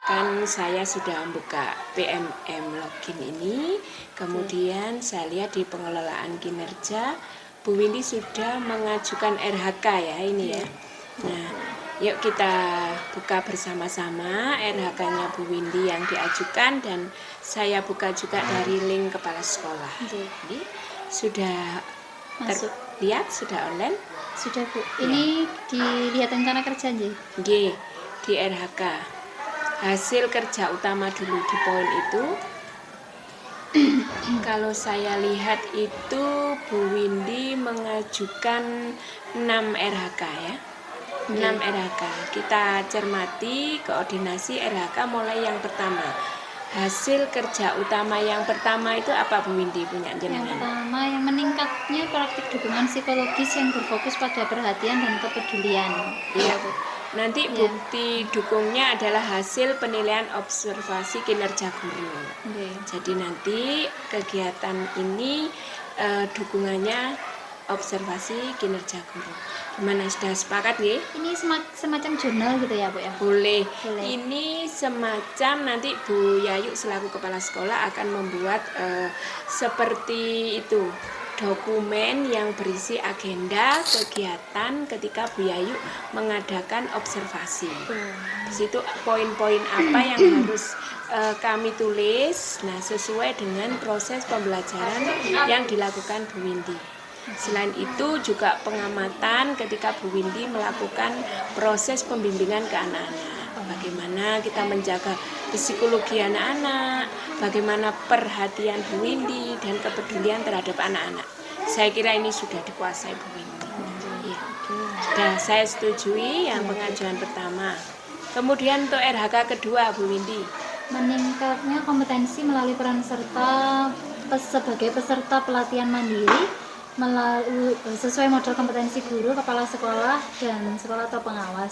kan saya sudah membuka PMM login ini, kemudian saya lihat di pengelolaan kinerja Bu Windy sudah mengajukan RHK ya ini ya. Nah, yuk kita buka bersama-sama RHK-nya Bu Windy yang diajukan, dan saya buka juga dari link kepala sekolah. Jadi sudah Masuk. Lihat sudah online? Sudah Bu. Ini dilihat rencana kerja nggih. Nggih, di RHK. Hasil kerja utama dulu di poin itu. Kalau saya lihat itu Bu Windy mengajukan 6 RHK ya. 6 RHK. Kita cermati koordinasi RHK mulai yang pertama. Hasil kerja utama yang pertama itu apa Bu Windy punya jenengan? Yang pertama, yang meningkatnya praktik dukungan psikologis yang berfokus pada perhatian dan kepedulian. Iya. Nanti bukti dukungnya adalah hasil penilaian observasi kinerja guru. Jadi nanti kegiatan ini dukungannya observasi kinerja guru. Gimana, sudah sepakat nggih? Ini semacam jurnal gitu ya Bu ya? Boleh. Ini semacam nanti Bu Yayu selaku kepala sekolah akan membuat seperti itu, dokumen yang berisi agenda kegiatan ketika Bu Yayu mengadakan observasi. Di situ poin-poin apa yang harus kami tulis, nah sesuai dengan proses pembelajaran yang dilakukan Bu Windy. Selain itu juga pengamatan ketika Bu Windy melakukan proses pembimbingan ke anak-anak. Bagaimana kita menjaga psikologi anak-anak, bagaimana perhatian Bu Windy dan kepedulian terhadap anak-anak. Saya kira ini sudah dikuasai Bu Windy. Ya. Sudah saya setujui yang pengajuan pertama. Kemudian untuk RHK kedua Bu Windy. Meningkatnya kompetensi melalui peran serta sebagai peserta pelatihan mandiri melalui sesuai model kompetensi guru, kepala sekolah, dan sekolah atau pengawas.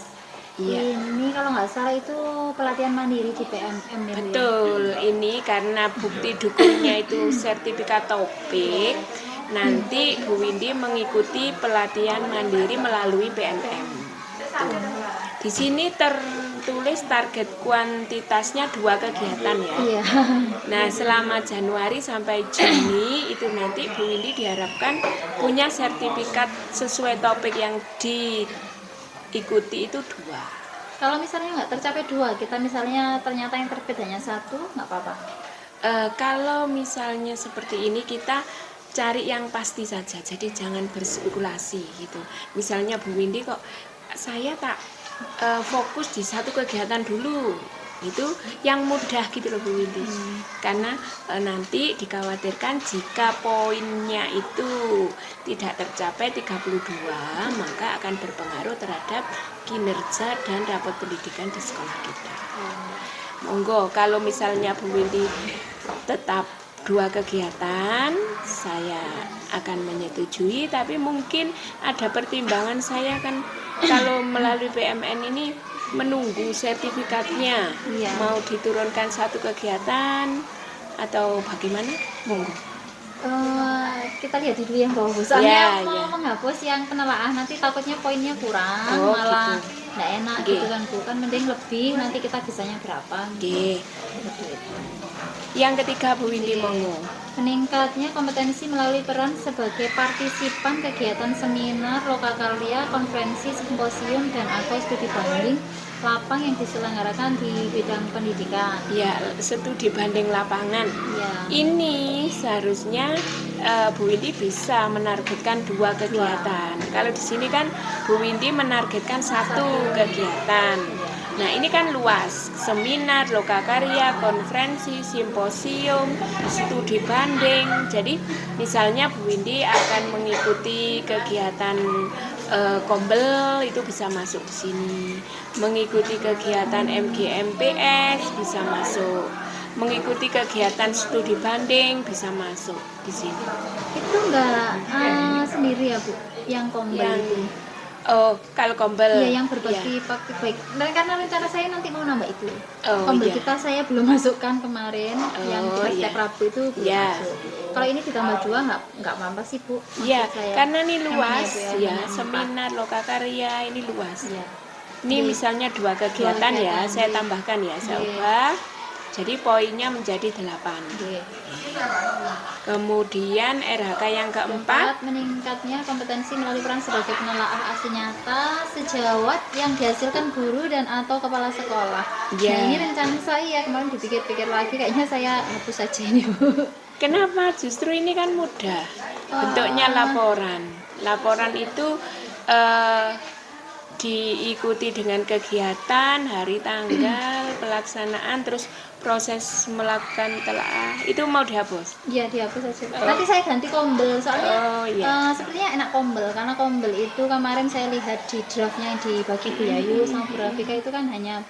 Ini kalau nggak salah itu pelatihan mandiri di PMM ya. Betul, ini karena bukti dukungnya itu sertifikat topik. Nanti Bu Windy mengikuti pelatihan mandiri melalui PMM. Di sini tertulis target kuantitasnya 2 kegiatan ya. Iya. Nah, selama Januari sampai Juni itu nanti Bu Windy diharapkan punya sertifikat sesuai topik yang diikuti itu 2. Kalau misalnya nggak tercapai 2, kita misalnya ternyata yang terbit hanya 1, nggak apa-apa. Kalau misalnya seperti ini kita cari yang pasti saja, jadi jangan berspekulasi gitu. Misalnya Bu Windy kok saya tak fokus di satu kegiatan dulu, itu yang mudah gitu loh Bu Windy. Karena nanti dikhawatirkan jika poinnya itu tidak tercapai 32, maka akan berpengaruh terhadap kinerja dan rapot pendidikan di sekolah kita. Monggo, kalau misalnya Bu Windy tetap 2 kegiatan, saya akan menyetujui, tapi mungkin ada pertimbangan saya kan kalau melalui PMN ini menunggu sertifikatnya, mau diturunkan 1 kegiatan atau bagaimana? Monggo. Kita lihat dulu yang bawah, soalnya mau menghapus yang penelaan, nanti takutnya poinnya kurang, malah nggak enak gitu kan Bu, kan mending lebih, nanti kita bisanya berapa. Yang ketiga Bu Windy, monggo. Meningkatnya kompetensi melalui peran sebagai partisipan kegiatan seminar, lokakarya, konferensi, simposium, dan atau studi banding lapang yang diselenggarakan di bidang pendidikan. Ya, studi banding lapangan. Ya. Ini seharusnya Bu Windy bisa menargetkan 2 kegiatan. Kalau di sini kan Bu Windy menargetkan 1 kegiatan. Nah, ini kan luas, seminar, lokakarya, konferensi, simposium, studi banding. Jadi, misalnya Bu Windy akan mengikuti kegiatan Kombel, itu bisa masuk di sini. Mengikuti kegiatan MGMPS bisa masuk. Mengikuti kegiatan studi banding bisa masuk di sini. Itu enggak sendiri ya Bu, yang Kombel itu? Oh, kalau Kombel. Iya, yang berbagi praktik baik. Dan karena rencana saya nanti mau nambah itu. Kombel kita saya belum masukkan kemarin, yang kita setiap Rabu itu belum masuk. Kalau ini ditambah 2 nggak apa-apa sih Bu. Iya, karena ini luas ya, seminar, lokakarya ini luas. Ya. Ini misalnya 2 kegiatan ya, saya tambahkan ya, saya ubah. Jadi poinnya menjadi 8. Kemudian RHK yang keempat, meningkatnya kompetensi melalui peran sebagai penelaah asli nyata sejawat yang dihasilkan guru dan atau kepala sekolah. Ya. Nah, ini rencana saya kemarin dipikir-pikir lagi, kayaknya saya hapus saja ini, Bu. kenapa? Justru ini kan mudah. Bentuknya laporan. Laporan itu diikuti dengan kegiatan, hari, tanggal, pelaksanaan, terus proses melakukan telaah. Itu mau dihapus? Iya, dihapus saja. Nanti saya ganti kombel soalnya sepertinya enak kombel, karena kombel itu kemarin saya lihat di draftnya yang dibagi Bu Yayu sama Bu Rafika itu kan hanya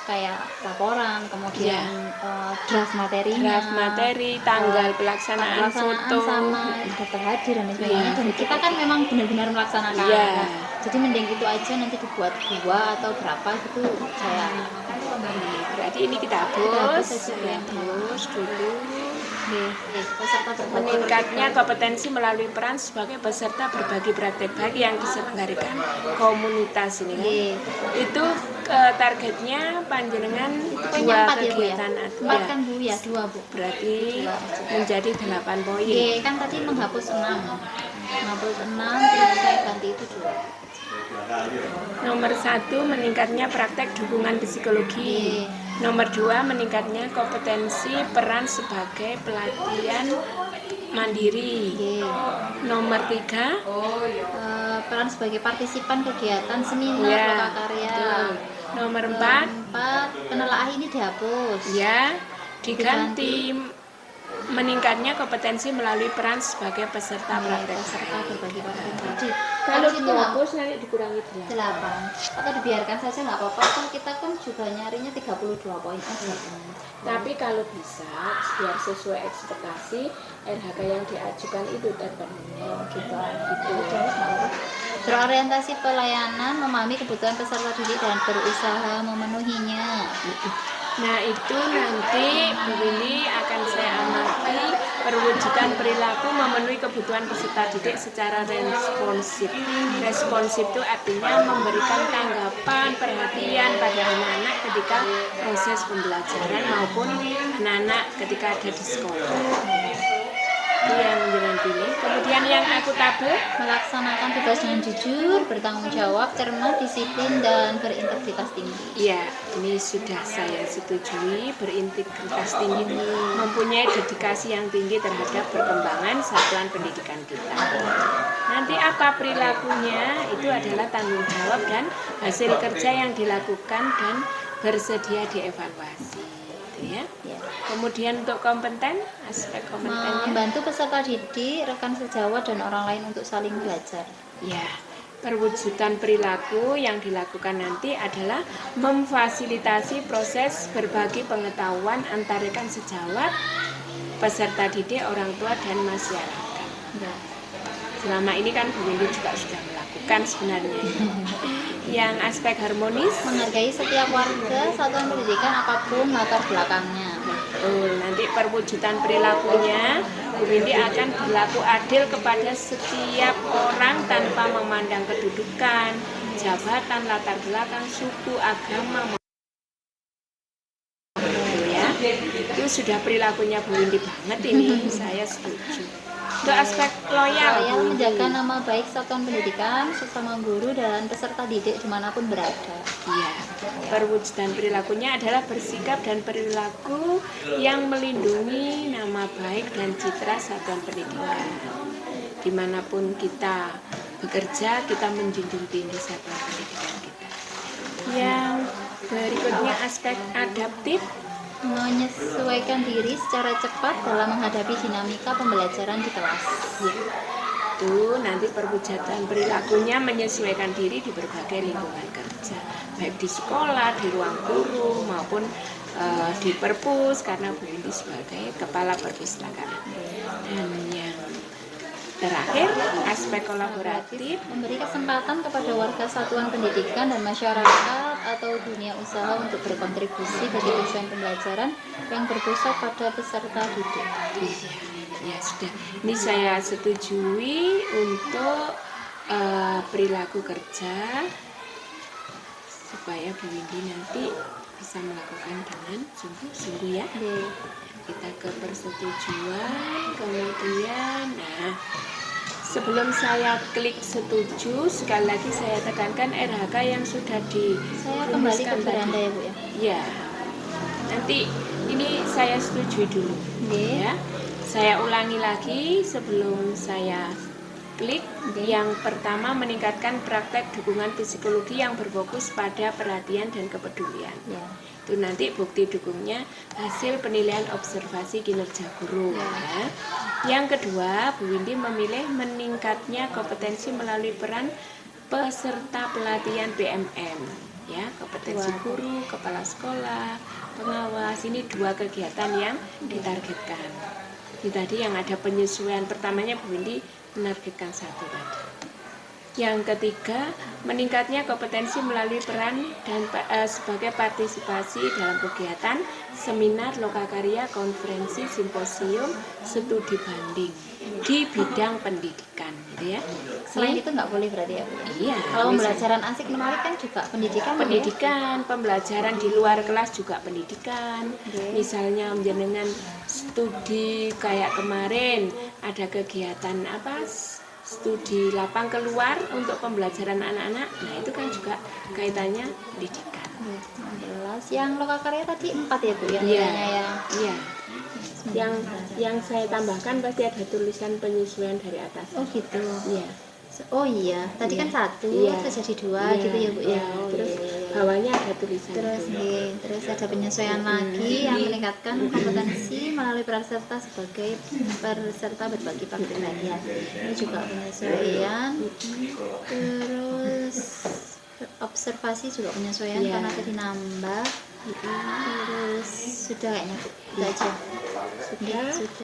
kayak laporan, kemudian draft materi, tanggal pelaksanaan foto, sama daftar hadir dan sebagainya. Dan kita kan memang benar-benar melaksanakan. Iya. Jadi mending itu aja, nanti dibuat 2 atau berapa gitu saya. Berarti ini kita hapus dulu. Peserta berbagi Meningkatnya kompetensi melalui peran sebagai peserta berbagi praktek baik yang diselenggarakan komunitas ini kan. Itu targetnya panjenengan 2 kegiatan ya, Bu, ya? 4 kan Bu ya, 2 Bu. Berarti menjadi 8 poin. Kan tadi menghapus 6 terus saya ganti itu 2. Nomor 1 meningkatnya praktek dukungan psikologi. Nomor 2 meningkatnya kompetensi peran sebagai pelatihan mandiri. Nomor 3 peran sebagai partisipan kegiatan seminar lokakarya. Nomor 4 penelaah ini dihapus. Ya, diganti meningkatnya kompetensi melalui peran sebagai peserta praktek. Berbagi praktek. Kalau dihapus nanti dikurangi 8 atau dibiarkan saja nggak apa-apa, kan kita kan juga nyarinya 32 poin aja. Tapi kalau bisa biar sesuai ekspektasi RHK yang diajukan itu terpenuhi gitu. Berorientasi pelayanan, memahami kebutuhan peserta didik dan berusaha memenuhinya. Nah, itu nanti Bu Windy akan saya amati perwujudan perilaku memenuhi kebutuhan peserta didik secara responsif. Responsif itu artinya memberikan tanggapan, perhatian pada anak-anak ketika proses pembelajaran maupun anak-anak ketika ada di sekolah. Itu yang menjadi pilih. Kemudian yang akuntabel, melaksanakan tugas dengan jujur, bertanggung jawab, cermat, disiplin, dan berintegritas tinggi. Iya, ini sudah saya setujui. Berintegritas tinggi, mempunyai dedikasi yang tinggi terhadap perkembangan satuan pendidikan kita. Nanti apa perilakunya? Itu adalah tanggung jawab dan hasil kerja yang dilakukan dan bersedia dievaluasi. Ya. Kemudian untuk kompeten, aspek kompetennya membantu peserta didik, rekan sejawat dan orang lain untuk saling belajar. Ya, perwujudan perilaku yang dilakukan nanti adalah memfasilitasi proses berbagi pengetahuan antar rekan sejawat, peserta didik, orang tua dan masyarakat. Ya. Selama ini kan Bu Windy juga sudah melakukan sebenarnya. Yang aspek harmonis, menghargai setiap warga satuan pendidikan apapun latar belakangnya. Nanti perwujudan perilakunya Bu Windy akan berlaku adil kepada setiap orang tanpa memandang kedudukan, jabatan, latar belakang, suku, agama. Ya, itu sudah perilakunya Bu Windy banget ini. Saya setuju. Untuk aspek loyal, menjaga nama baik satuan pendidikan, sesama guru dan peserta didik dimanapun berada. Iya, perwujudan perilakunya adalah bersikap dan perilaku yang melindungi nama baik dan citra satuan pendidikan. Dimanapun kita bekerja, kita menjunjung tinggi satuan pendidikan kita. Yang berikutnya aspek adaptif, menyesuaikan diri secara cepat dalam menghadapi dinamika pembelajaran di kelas. Itu nanti perwujudan perilakunya menyesuaikan diri di berbagai lingkungan kerja, baik di sekolah, di ruang guru maupun di perpus, karena Bu Windy sebagai kepala perpustakaan. Dan yang terakhir, aspek kolaboratif, memberi kesempatan kepada warga satuan pendidikan dan masyarakat atau dunia usaha untuk berkontribusi bagi tujuan pembelajaran yang berpusat pada peserta didik. Ya sudah, ini saya setujui untuk perilaku kerja supaya Bu Windy nanti bisa melakukan dengan sungguh-sungguh ya. Kita ke persetujuan, kemudian sebelum saya klik setuju, sekali lagi saya tekankan RHK yang sudah Saya kembali ke dirumuskan beranda tadi. ya Bu ya. Ya, nanti ini saya setujui dulu Oke. ya. Saya ulangi lagi sebelum saya klik. Yang pertama, meningkatkan praktek dukungan psikologi yang berfokus pada perhatian dan kepedulian. Ya. Itu nanti bukti dukungnya hasil penilaian observasi kinerja guru ya. Yang kedua, Bu Windy memilih meningkatnya kompetensi melalui peran peserta pelatihan BMM ya, kompetensi guru, kepala sekolah, pengawas. Ini 2 kegiatan yang ditargetkan. Ini tadi yang ada penyesuaian pertamanya Bu Windy menargetkan 1 tadi. Yang ketiga, meningkatnya kompetensi melalui peran dan sebagai partisipasi dalam kegiatan seminar, lokakarya, konferensi, simposium, studi banding di bidang pendidikan, gitu ya. Selain itu nggak boleh berarti ya Bu? Iya. Kalau pembelajaran asik menarik kan juga pendidikan. Bu, ya? Pendidikan, pembelajaran di luar kelas juga pendidikan. Misalnya jenengan studi kayak kemarin ada kegiatan studi lapang keluar untuk pembelajaran anak-anak. Nah, itu kan juga kaitannya pendidikan. 16. Yang lokakarya tadi 4 ya Bu ya? Iya. Nilainya ya. Iya. Yang saya tambahkan pasti ada tulisan penyesuaian dari atas. Oh gitu. Iya. Oh iya, tadi kan 1, Iya. terus jadi 2 gitu ya Bu ya. Oh, Terus iya. bawahnya ada tulisan Terus itu. terus ada penyesuaian lagi yang meningkatkan kompetensi melalui peserta sebagai peserta berbagi kepribadian. Ini juga penyesuaian. Terus observasi juga penyesuaian Iya. karena tadi nambah. Terus sudah kayaknya Bu. Itu aja. Sudah. Sudah.